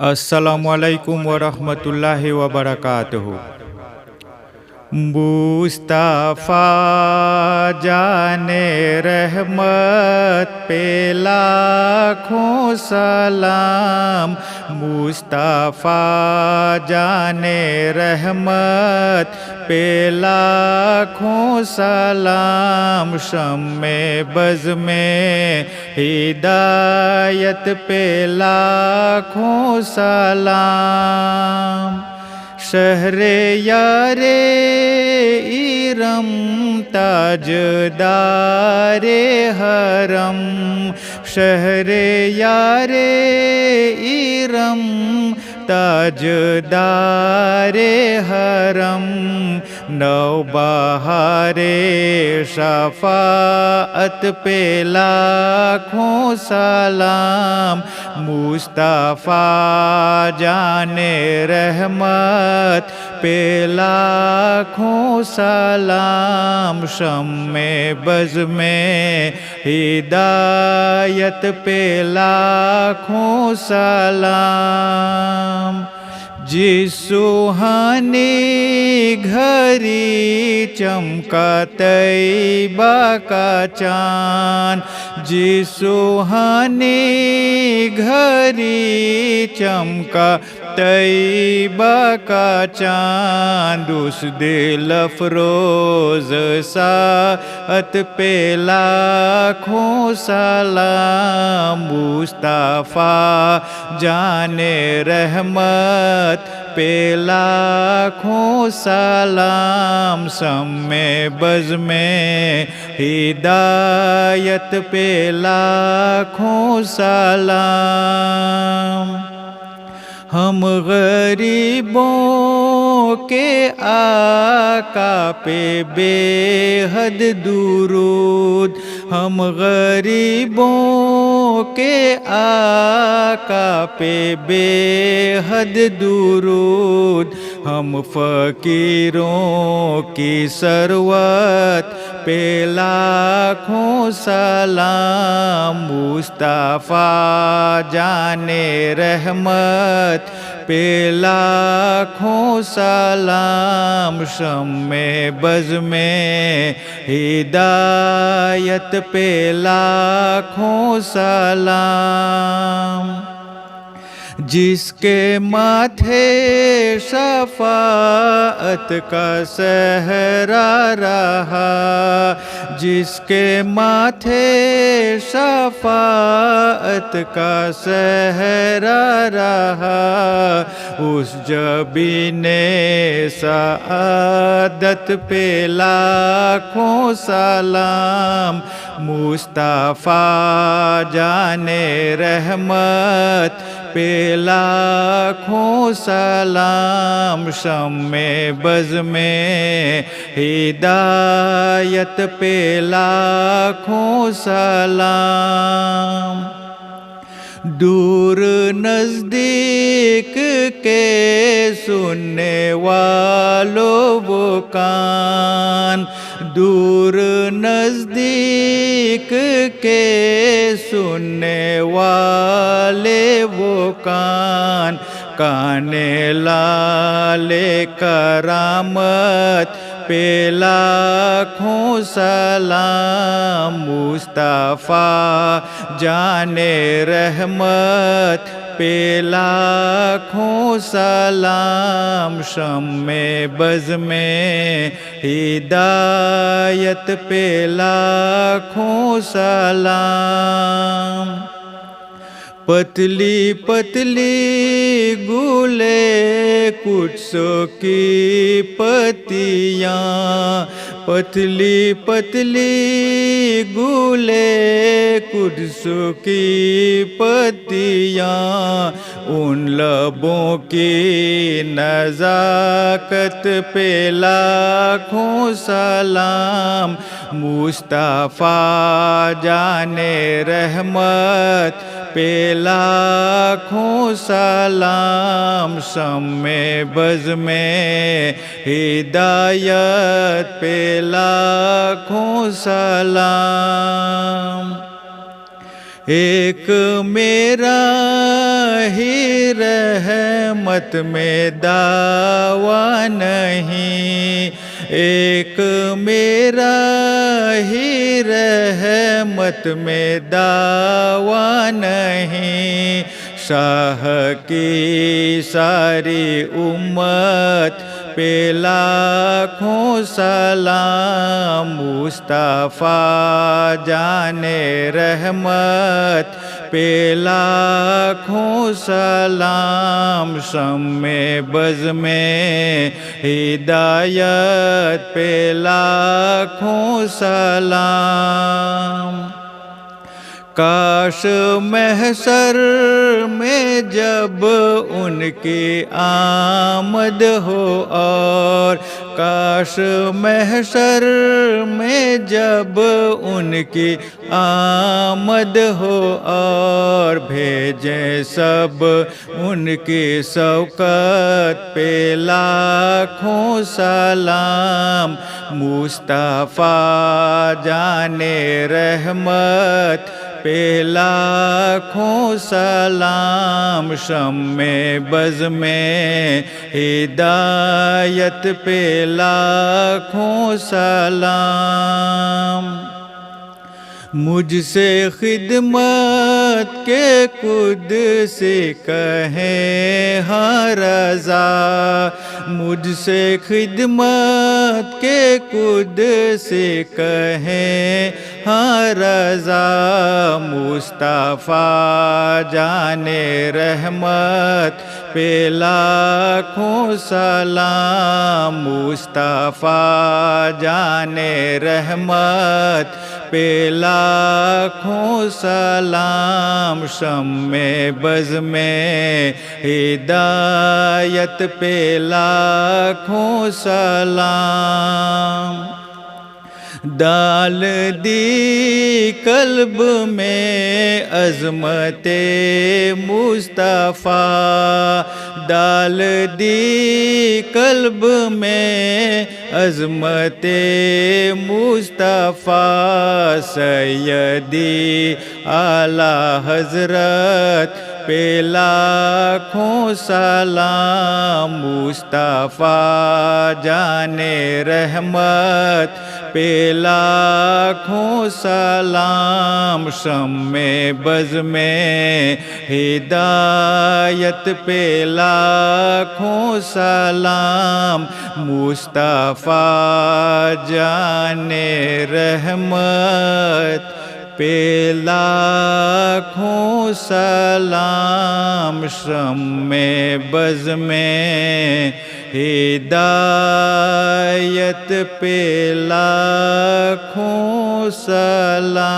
السلام علیکم ورحمۃ اللہ وبرکاتہ۔ مصطفیٰ جان رحمت پہ لاکھوں سلام، مصطفیٰ جان رحمت پہ لاکھوں سلام، شمع بز میں ہدایت پہ لاکھوں سلام، شہر یار ارم تاجدار حرم، شہر یار ارم تاجدار حرم، نوبہار شفاعت پہ لاکھوں سلام، مصطفیٰ جان رحمت پہ لاکھوں سلام، شمع بز میں ہدایت پہ لاکھوں سلام، جس سوہانی گھڑی چمکا طیبہ کا چاند، جس سوہانی گھڑی چمکا طیبہ کا چاند، اس دل افروز ساعت پہ لاکھوں سلام، مصطفیٰ جان رحمت پہ لاکھوں سلام، شمع بز میں ہدایت پہ لاکھوں سلام، ہم غریبوں کے آقا پہ بے حد درود، ہم غریبوں کے آقا پہ بے حد درود، ہم فقیروں کی ثروت پہ لاکھوں سلام، مصطفیٰ جان رحمت پہ لاکھوں سلام، شمع بز میں ہدایت پہ لاکھوں سلام، جس کے ماتھے شفاعت کا صحرا رہا، جس کے ماتھے شفاعت کا صحرا رہا، اس جبین سعادت پہ لاکھوں سلام، مصطفیٰ جان رحمت پہ لاکھوں سلام، شمع بز میں ہدایت پہ لاکھوں سلام، دور نزدیک کے سننے والوں وہ کان، دور نزدیک کے سننے والے وہ کان، کان لال کرامت پہ لاکھوں سلام، مصطفیٰ جان رحمت پہ لاکھوں سلام، شمع بز میں ہدایت پہ لاکھوں سلام، پتلی پتلی گلے قدس کی پتیاں، پتلی پتلی گلے قدس کی پتیاں، ان لبوں کی نزاکت پہ لاکھوں سلام، مصطفیٰ جان رحمت پہ لاکھوں سلام، شمع بز میں ہدایت پہ لاکھوں سلام، ایک میرا ہی رہ رحمت میں دعویٰ نہیں، ایک میرا ہی رحمت میں دعویٰ نہیں، شاہ کی ساری امت پہ لاکھوں سلام، مصطفیٰ جان رحمت پہ لاکھوں سلام، شمع بز میں ہدایت پہ لاکھوں سلام۔ کاش محشر میں جب ان کی آمد ہو، اور کاش محشر میں جب ان کی آمد ہو، اور بھیجیں سب ان کی شوکت پہ لاکھوں سلام، مصطفیٰ جان رحمت پہ لاکھوں سلام، شمع بز میں ہدایت پہ لاکھوں سلام۔ مجھ سے خدمت کے قدسی کہیں ہاں رضا، مجھ سے خدمت کے قدسی کہیں ہاں رضا، مصطفیٰ جان رحمت پہ لاکھوں سلام، مصطفیٰ جان رحمت پہ لاکھوں سلام، شمع بز میں ہدایت پہ لاکھوں سلام۔ ڈال دی قلب میں عظمت مصطفیٰ، ڈال دی قلب میں عظمت مصطفیٰ، سیدی اعلیٰ حضرت پہ لاکھوں سلام، مصطفیٰ جان رحمت پہ لاکھوں سلام، شمع بز میں ہدایت پہ لاکھوں سلام، مصطفیٰ جان رحمت پہ لاکھوں سلام، شمع بز میں ہدایت پہ لاکھوں سلام۔